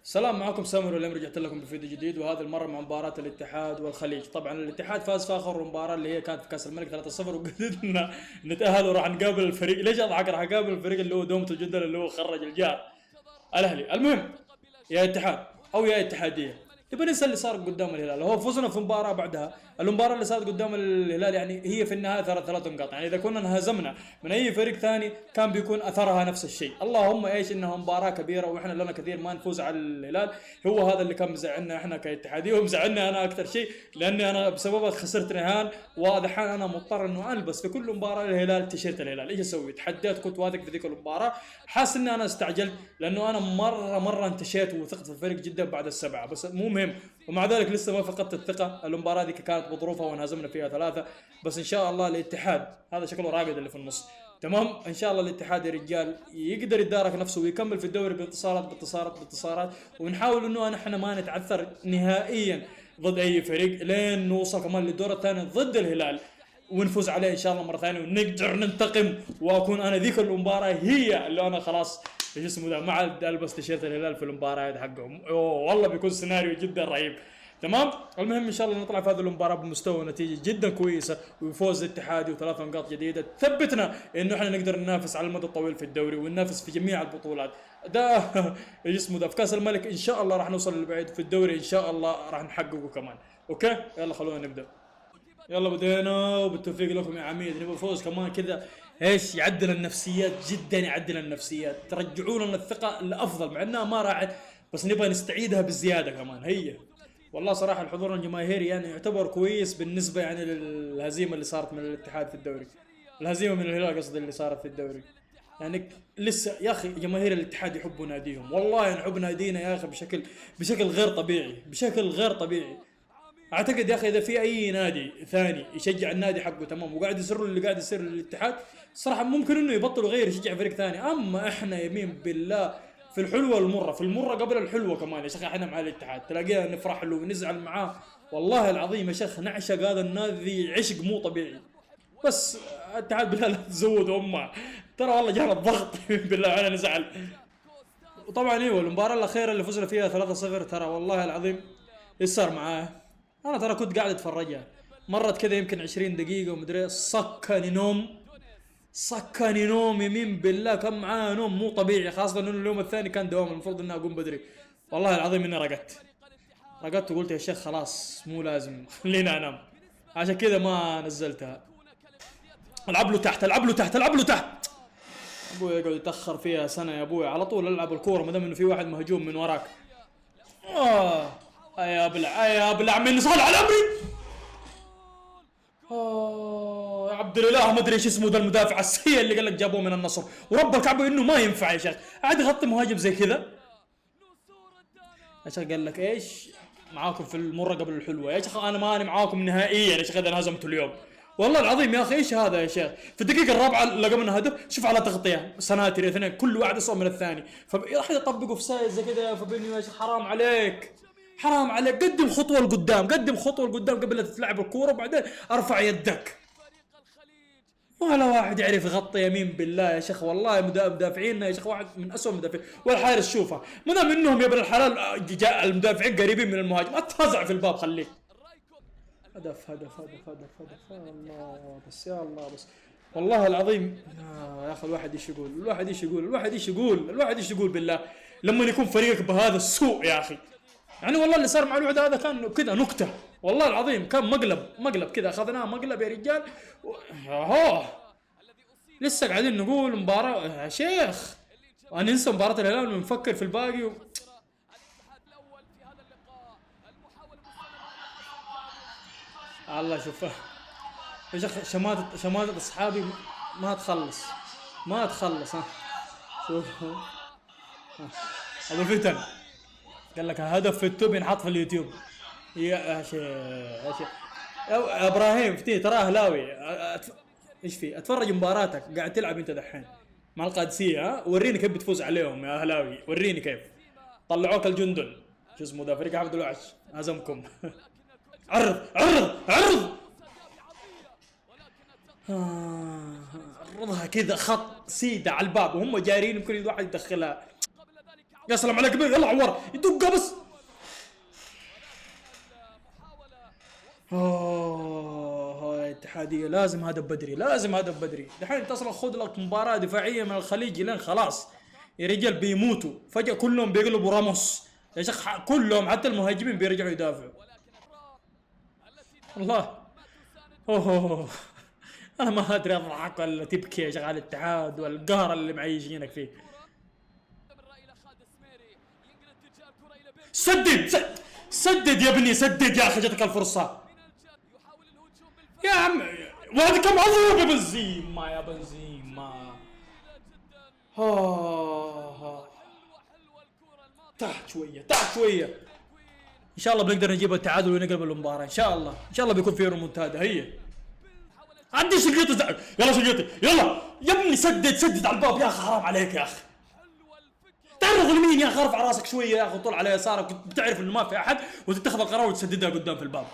السلام، معكم سامر واليوم رجعت لكم بفيديو جديد، وهذه المرة مع مباراة الاتحاد والخليج. طبعا الاتحاد فاز في اخر مباراة اللي هي كانت في كأس الملك 3-0، وقدرنا نتأهل وراح نقابل الفريق. ليش اضحك؟ راح نقابل الفريق اللي هو دومته جدا، اللي هو خرج الجار الاهلي. المهم، يا اتحاد او يا اتحادية، تبي ننسى اللي صار قدام الهلال. هو فزنا في مباراة بعدها، المباراة اللي صارت قدام الهلال يعني هي في النهاية ثلاث نقاط. يعني إذا كنا انهزمنا من أي فريق ثاني كان بيكون أثرها نفس الشيء. اللهم إيش إنها مباراة كبيرة وإحنا لنا كثير ما نفوز على الهلال. هو هذا اللي كان مزعلنا إحنا كاتحادية، ومزعلني أنا أكثر شيء، لأني أنا بسببه خسرت رهان، ودحين أنا مضطر إنه ألبس في كل مباراة الهلال تيشيرت الهلال. إيش أسوي؟ تحديت، كنت واثق في ذيك المباراة، حاسس إني أنا استعجلت لأنه أنا مرة انتشيت وثقت في الفريق جدا بعد السبعة، بس مو مهم. ومع ذلك لسه ما فقدت الثقة. المباراة دي كانت بظروفها وانهزمنا فيها ثلاثة، بس إن شاء الله الاتحاد هذا شكله راقد اللي في النص. تمام، إن شاء الله الاتحاد يا رجال يقدر يتدارك نفسه ويكمل في الدوري بانتصارات، ونحاول إنه احنا ما نتعثر نهائيا ضد أي فريق، لين نوصل كمان للدور الثاني ضد الهلال ونفوز عليه ان شاء الله مره ثانيه، ونقدر ننتقم، واكون انا ذيك المباراه هي اللي انا خلاص ايش اسمه ذا، ما عاد البس تيشيرت الهلال في المباراه هذه حقهم. اوه والله بيكون سيناريو جدا رهيب. تمام، المهم ان شاء الله نطلع في هذه المباراه بمستوى ونتيجه جدا كويسه، وفوز اتحادي وثلاث نقاط جديده تثبتنا انه احنا نقدر ننافس على المدى الطويل في الدوري، وننافس في جميع البطولات. ده ايش اسمه ذا، في كاس الملك ان شاء الله راح نوصل للبعيد، في الدوري ان شاء الله راح نحققه كمان. اوكي، يلا خلونا نبدا. يلا بدينا، وبالتوفيق لكم يا عميد. نبغى فوز كمان كذا، ايش يعدل النفسيات، جدا يعدل النفسيات، ترجعون لنا الثقه الافضل، مع انها ما راحت، بس نبغى نستعيدها بالزياده كمان. هي والله صراحه الحضور الجماهيري يعني يعتبر كويس بالنسبه يعني للهزيمه اللي صارت من الاتحاد في الدوري، الهزيمه من الهلال قصدي اللي صارت في الدوري. يعني لسه يا اخي جماهير الاتحاد يحبوا ناديهم، والله نحب نادينا يا اخي بشكل غير طبيعي، بشكل غير طبيعي. اعتقد يا اخي اذا في اي نادي ثاني يشجع النادي حقه تمام وقاعد يصير له اللي قاعد يصير للاتحاد، صراحه ممكن انه يبطل ويغير يشجع فريق ثاني. اما احنا يمين بالله في الحلوه والمره، في المره قبل الحلوه كمان يا شيخ، احنا مع الاتحاد تلاقينا نفرح له ونزعل معاه. والله العظيم يا شيخ نعشق هذا النادي عشق مو طبيعي. بس الاتحاد بالله لا تزود امه، ترى والله جانا الضغط بالله علينا نزعل. وطبعا ايوه المباراه الاخيره اللي فزنا فيها 3-0، ترى والله العظيم ايش صار معاه؟ انا ترى كنت قاعد اتفرجها، مرت كذا يمكن 20 دقيقة ومدري سكني نوم، سكني نوم يمين بالله، كان معاه نوم مو طبيعي، خاصة انه اليوم الثاني كان دوام المفروض اني اقوم بدري. والله العظيم اني رقدت وقلت يا شيخ خلاص مو لازم خلينا انام، عشان كذا ما نزلتها. العب له تحت، العب له تحت، العب له تحت. ابوي يقعد يتاخر فيها سنة يا ابوي، على طول العب الكورة ما دام انه في واحد مهجوم من وراك. اه يا ابلع، يا ابلع من صال على امري. يا عبد الاله ما ادري ايش اسمه ذا المدافع السيء اللي قال لك جابوه من النصر، ورب الكعبه انه ما ينفع يا شيخ، عاد يغطي مهاجم زي كذا. يا شيخ قال لك ايش معاكم في المره قبل الحلوه، يا شيخ انا ماني معاكم نهائيا يا شيخ اذا انهزمتوا اليوم. والله العظيم يا اخي ايش هذا يا شيخ، في الدقيقه الرابعه لقى منها هدف، شوف على تغطيه سناتر اثنين كل واحد اسوء من الثاني، فراح يطبقوا في سايز زي كذا. فبيني يا شيخ حرام عليك، حرام عليك، قدم خطوه لقدام، قدم خطوه لقدام قبل لا تتلعب الكوره، وبعدين ارفع يدك. ولا واحد يعرف يغطي يمين بالله يا شيخ، والله مدافعين يا شيخ واحد من اسوء المدافعين، والحارس شوفه ما دام انهم يا ابن الحلال جاء المدافعين قريبين من المهاجم، اتفزع في الباب خليك. هدف هدف هدف هدف هدف، يا الله بس، يا الله بس. والله العظيم يا اخي الواحد ايش يقول، الواحد ايش يقول بالله لما يكون فريقك بهذا السوء يا اخي. يعني والله اللي صار مع الوعد هذا كان كذا نكته، والله العظيم كان مقلب كذا، اخذناه مقلب يا رجال. هو لسه قاعدين نقول مباراة يا شيخ، وننسى مباراة الهلال ونفكر في الباقي الله شوف يا شيخ، شماتة اصحابي ما تخلص ها. شوف ابو الفتن قال لك هدف في التوب ينحط في اليوتيوب. يا شيخ يا شيخ يا ابراهيم فتي ترى اهلاوي، ايش في اتفرج مباراتك قاعد تلعب انت دحين مع القادسيه، ها وريني كيف بتفوز عليهم يا اهلاوي، وريني كيف طلعوك الجندل شو اسمه ذا فريق عبد الوحش هزمكم. عرض عرضها كذا خط سيده على الباب وهم جايين، يمكن واحد يدخلها. يا سلام عليك، يلا عوار يدقها بس. اوه الاتحادية لازم هدف بدري، لازم هدف بدري. دحين انت اصلا خذ لك مباراة دفاعية من الخليج لين خلاص يا رجال بيموتوا فجأة كلهم بيقلبوا راموس يا شيخ، كلهم حتى المهاجمين بيرجعوا يدافعوا. الله. اوه انا ما ادري اضحك ولا تبكي يا شيخ على الاتحاد والقهر اللي معيشينك فيه. سدد يا ابني، سدد يا اخي، جاتك الفرصة يا عم. وهذا كم عضو يا بنزيما، يا بنزيما. تحت شوية، تحت شوية. ان شاء الله بنقدر نجيب التعادل ونقلب المباراة، ان شاء الله، ان شاء الله بيكون في ريمونتادا. هي عندي شقيطة، يلا شقيطي يلا يا ابني، سدد سدد على الباب يا اخي، حرام عليك يا اخي. تعرض لمين يا اخي، ارفع راسك شوية يا اخي، طول على يسارك، بتعرف انه ما في احد وتتخذ القرار وتسددها قدام في الباب.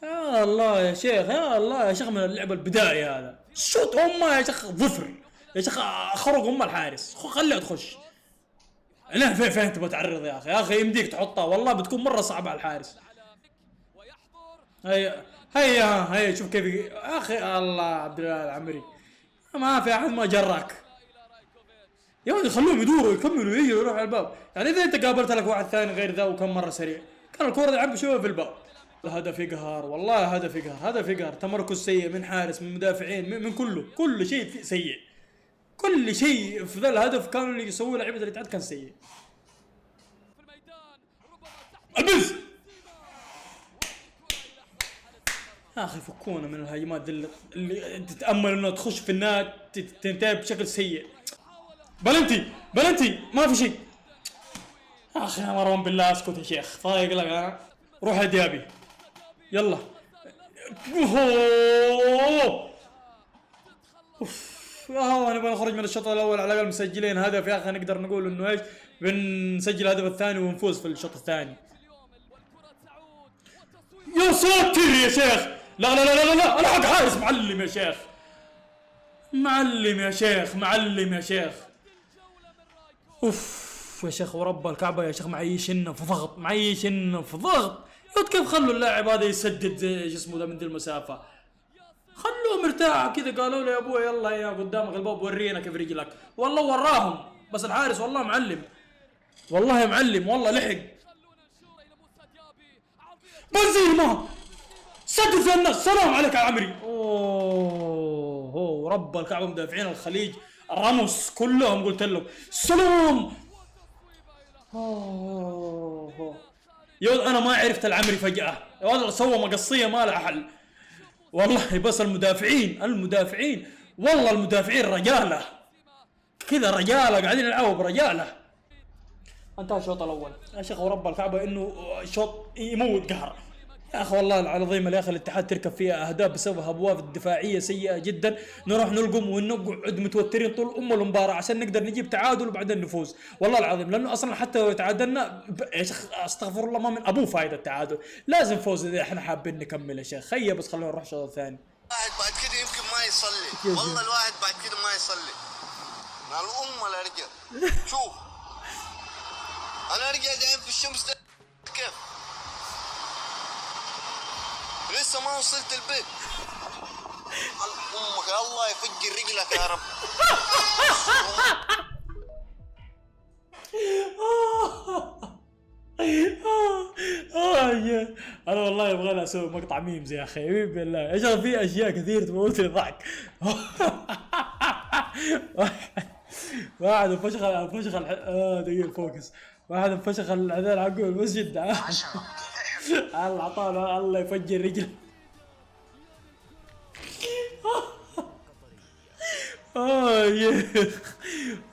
يا الله يا شيخ، يا الله يا شيخ، من اللعب البدائي هذا شوت يا شيخ، ظفر يا شيخ، خرج الحارس، خليها تخش. لا فين تبغى تعرض يا اخي، يا اخي يمديك تحطها والله بتكون مره صعبه على الحارس. هيا شوف كيف يا اخي. الله عبد الله العمري، ما في احد ما جراك يا ولد، خلوهم يدوروا يكملوا يجوا يروحوا على الباب. يعني اذا انت قابلت لك واحد ثاني غير ذا وكم مره سريع كان الكوره دي عم بشوفها في الباب. هدف يقهر والله، هدف يقهر، هدف يقهر. تمركز سيء من حارس، من مدافعين، من كله، كل شيء سيء. كل شيء في ذا الهدف كانوا اللي يسووه لعيبه الاتحاد كان سيء. البز يا اخي فكونا من الهجمات اللي تتامل انه تخش في النات تنتهي بشكل سيء. بلنتي ما في شيء يا اخي. يا مروان بالله اسكت يا شيخ، فايق لك انا. روح يا ديابي يلا. اوه نبغى نخرج من الشوط الاول على الاقل مسجلين هدف يا اخي، نقدر نقول انه ايش، بنسجل الهدف الثاني ونفوز في الشوط الثاني. يا ساتر يا شيخ، لا الحق حارس، معلم يا شيخ، معلم يا شيخ، معلم يا شيخ. اوف يا شيخ ورب الكعبه يا شيخ، معيشنا في ضغط، معيشنا في ضغط. يود كيف خلوا اللاعب هذا يسدد زي اسمه ذا من ذي المسافه، خلوه مرتاح كذا. قالوا له يا ابوي يلا يا قدامك الباب ورينا كيف رجلك، والله وراهم. بس الحارس والله معلم، والله معلم، والله لحق. بنزيما سدد في النص، سلام عليك يا عمري. اوه رب الكعبه، مدافعين الخليج راموس كلهم قلت لهم سلام. يا ولد انا ما عرفت العمري فجأة، يا ولد سوى مقصية ما لها حل والله. بس المدافعين والله المدافعين رجالة كذا، رجالة قاعدين يلعبوا برجالة. انتهى الشوط الاول يا شيخ ورب الكعبة، انه شوط يموت قهر يا اخي. والله العظيم يا اخي الاتحاد تركب فيها اهداف بسبب ابواب الدفاعيه سيئه جدا. نروح نلقم ونقعد متوترين طول المباراه عشان نقدر نجيب تعادل وبعدين نفوز. والله العظيم لانه اصلا حتى لو تعادلنا يا شيخ استغفر الله ما من ابوه فايده التعادل، لازم فوز اذا احنا حابين نكمل يا شيخ. خيا بس خلونا نروح الشوط الثاني. الواحد بعد كده يمكن ما يصلي، والله الواحد بعد كده ما يصلي مع الامه. لا رجال شوف انا ارجع دايم في الشمس ده كيف لسه ما وصلت البيت. امك الله يفجر رجلك يا رب. انا والله يبغى لي اسوي مقطع ميمز يا اخي بالله يا شيخ، في اشياء كثير تموتني ضحك. واحد فشخ دقيقة فوكس. واحد فشخ العذال حقه المسجد. الله عطاله الله يفجر رجله.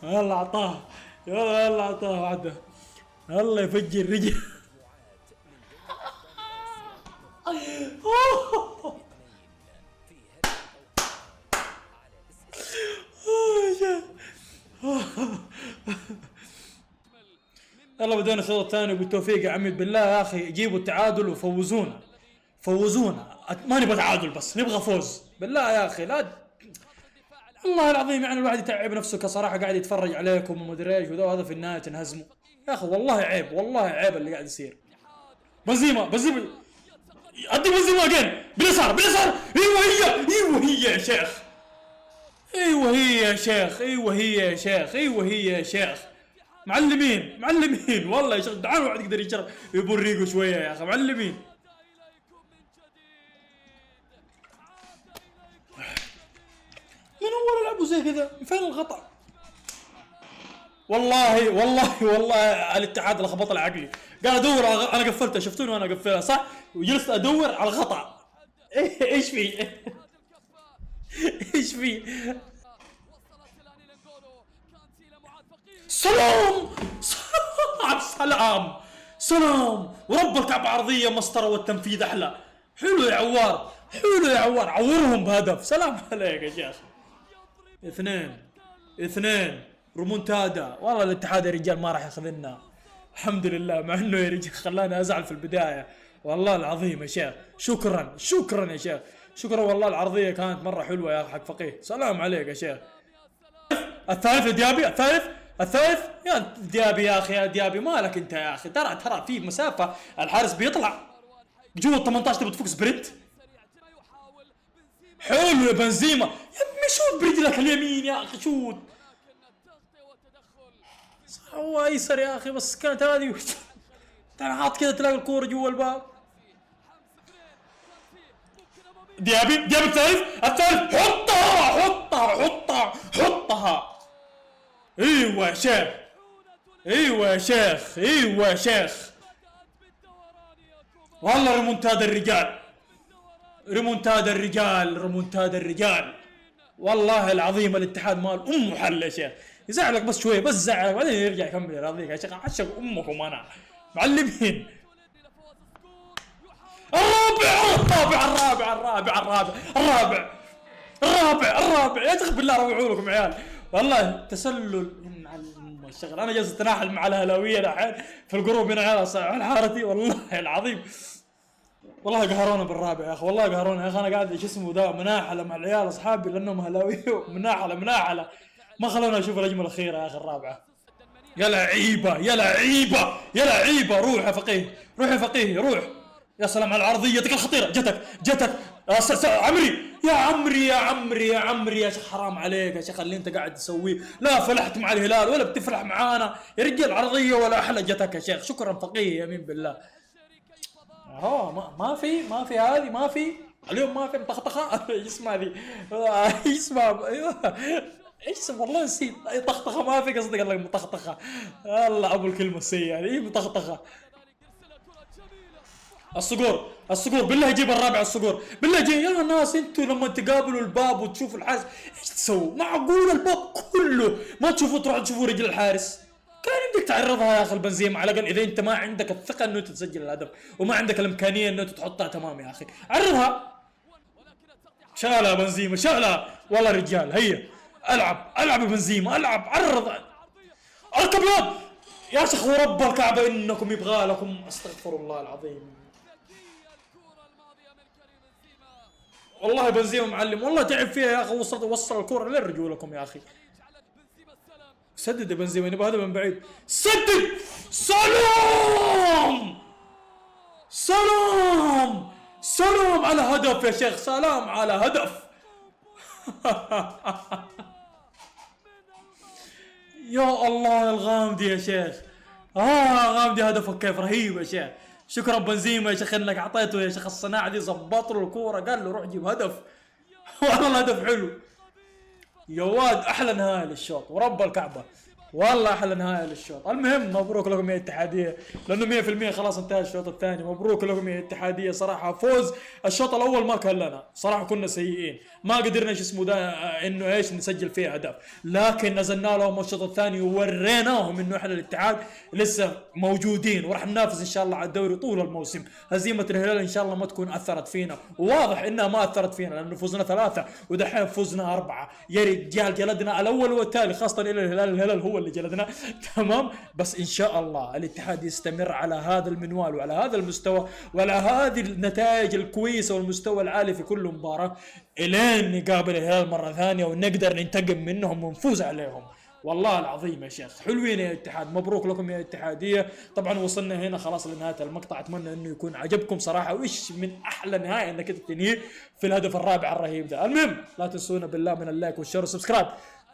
الله عطاه، يلا الله عطاه واحدة، الله يفجر رجله. يلا بدينا الشوط الثاني بالتوفيق يا عمي بالله يا اخي، جيبوا التعادل وفوزونا، فوزونا. ما نبغى تعادل بس نبغى فوز بالله يا اخي. لا والله العظيم يعني الواحد يتعب نفسه كصراحه قاعد يتفرج عليكم ومدري ايش وهذا في النهايه تنهزموا. يا اخي والله عيب، والله عيب اللي قاعد يصير. بنزيما ادي بنزيما اجين باليسار ايوه هي يا شيخ، ايوه هي يا شيخ، ايوه هي يا شيخ، ايوه هي يا شيخ. معلمين والله يا شيخ. تعالوا واحد يقدر يجرب يبريقوا شويه يا اخي معلمين. من اول العبوا زي كذا، فين الخطا؟ والله الاتحاد لخبط لي عقلي. قاعد ادور انا قفلتها، شفتوني وانا اقفلها صح؟ وجلست ادور على الخطا. ايش في؟ ايش في؟ سلام ورب الكعبة عرضية مسطرة والتنفيذ احلى. حلو يا عوار، عورهم بهدف. سلام عليك يا شيخ. 2 رومونتادا. والله الاتحاد يا رجال ما راح ياخذنا الحمد لله، مع انه يا رجال خلاني ازعل في البدايه. والله العظيم يا شيخ شكرا يا شيخ، شكرا. والله العرضيه كانت مره حلوه يا حق فقيه. سلام عليك يا شيخ. الثالث يا ديابي، الثالث يا ديابي. يا اخي يا ديابي مالك انت يا اخي؟ ترى في مسافه الحارس بيطلع جوا ال 18 تبغى تفك سبرنت. حلو يا بنزيما يا ابني، شوت برجلك اليمين يا اخي، شوت. هو ايسر يا اخي، بس كانت هذه حاط كذا تلاقي الكوره جوا الباب. ديابي الثالث حطها. ايوه يا شيخ، والله ريمونتادا الرجال. والله العظيم الاتحاد مال امه حل يا شيخ. يزعلك بس شويه، بس زعلك بعدين يرجع يكمل يراضيك يا شيخ. عشق امكم انا معلمين. الرابع يا اخي بالله روعوا لكم عيال. والله تسلل مع الشغل. انا جالس اتناحل مع الهلاويه الحين في الجروب هنا على حارتي. والله العظيم والله قهرونا بالرابع يا اخي، والله قهرونا يا اخي. انا قاعد ايش اسمه ذا مناحله مع العيال اصحابي لانهم هلاويه. مناحله ما خلونا اشوف الاجمل الاخيره يا اخي الرابعه. يا لعيبه روح يا فقيه روح. يا سلام على عرضيتك الخطيره. جتك يا عمري يا شيخ. حرام عليك يا شيخ اللي انت قاعد تسويه. لا فلحت مع الهلال ولا بتفلح معانا يا رجال. عرضيه ولا احلى جتك يا شيخ. شكرا فقيه يمين بالله. ما في هذه، ما في اليوم، ما في مطخطخه. اسمع ذي ايش اسم والله نسيت. طخطخه ما في، قصدي قال لك مطخطخه. الله ابو الكلمه السيئه هذه مطخطخه. الصقور بالله جيب الرابع. الصقور بالله جيب يا ناس. انتوا لما تقابلوا الباب وتشوفوا الحارس ايش تسووا؟ معقول الباب كله ما تشوفوا تروحوا تشوفوا رجل الحارس؟ كان يمديك تعرضها يا اخي البنزيما على الاقل، اذا انت ما عندك الثقه انه تسجل الهدف وما عندك الامكانيه انه تحطها تمام يا اخي. عرضها. شالها بنزيما شالها. والله رجال هيا العب يا بنزيما العب. عرض الكبيان يا شيخ ورب الكعبه انكم يبغى لكم. استغفر الله العظيم. والله بنزيما معلم، والله تعب فيها يا اخي. وصل الكره لرجولكم يا اخي. سدد يا بنزيما، نبغى هذا من بعيد. سدد. سلام على هدف يا شيخ. سلام على هدف. يا الله الغامدي يا شيخ. غامدي هدفك كيف رهيب يا شيخ. شكرا بنزيما يا شيخ انك اعطيته يا شيخ الصناعه دي. زبط له الكوره قال له روح جيب هدف. والله الهدف حلو يا واد. احلى نهايه للشوط ورب الكعبه، والله احلى نهايه للشوط. المهم مبروك لكم يا اتحاديه، لانه 100% خلاص انتهى الشوط الثاني. مبروك لكم يا اتحاديه صراحه. فوز الشوط الاول ما كان لنا صراحه، كنا سيئين ما قدرنا ايش اسمه ده انه ايش نسجل فيه اهداف، لكن نزلنا لهم الشوط الثاني ووريناهم انه احنا الاتحاد لسه موجودين وراح ننافس ان شاء الله على الدوري طول الموسم. هزيمه الهلال ان شاء الله ما تكون اثرت فينا، وواضح انها ما اثرت فينا لانه فزنا 3 ودحين فزنا 4. يا رجال جلدنا الاول والثاني خاصه الى الهلال. الهلال هو هو اللي جلدناه تمام. بس ان شاء الله الاتحاد يستمر على هذا المنوال وعلى هذا المستوى وعلى هذه النتائج الكويسه والمستوى العالي في كل مباراه، الين نقابل الهلال مره ثانيه ونقدر ننتقم منهم ونفوز عليهم. والله العظيم يا شيخ حلوين يا اتحاد، مبروك لكم يا اتحاديه. طبعا وصلنا هنا خلاص لنهايه المقطع، اتمنى انه يكون عجبكم صراحه، وايش من احلى نهايه انك تنهيه في الهدف الرابع الرهيب ده. المهم لا تنسونا بالله من اللايك والشير والسبسكرايب،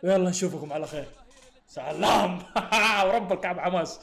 ويلا نشوفكم على خير. سلام ورب الكعب حماس.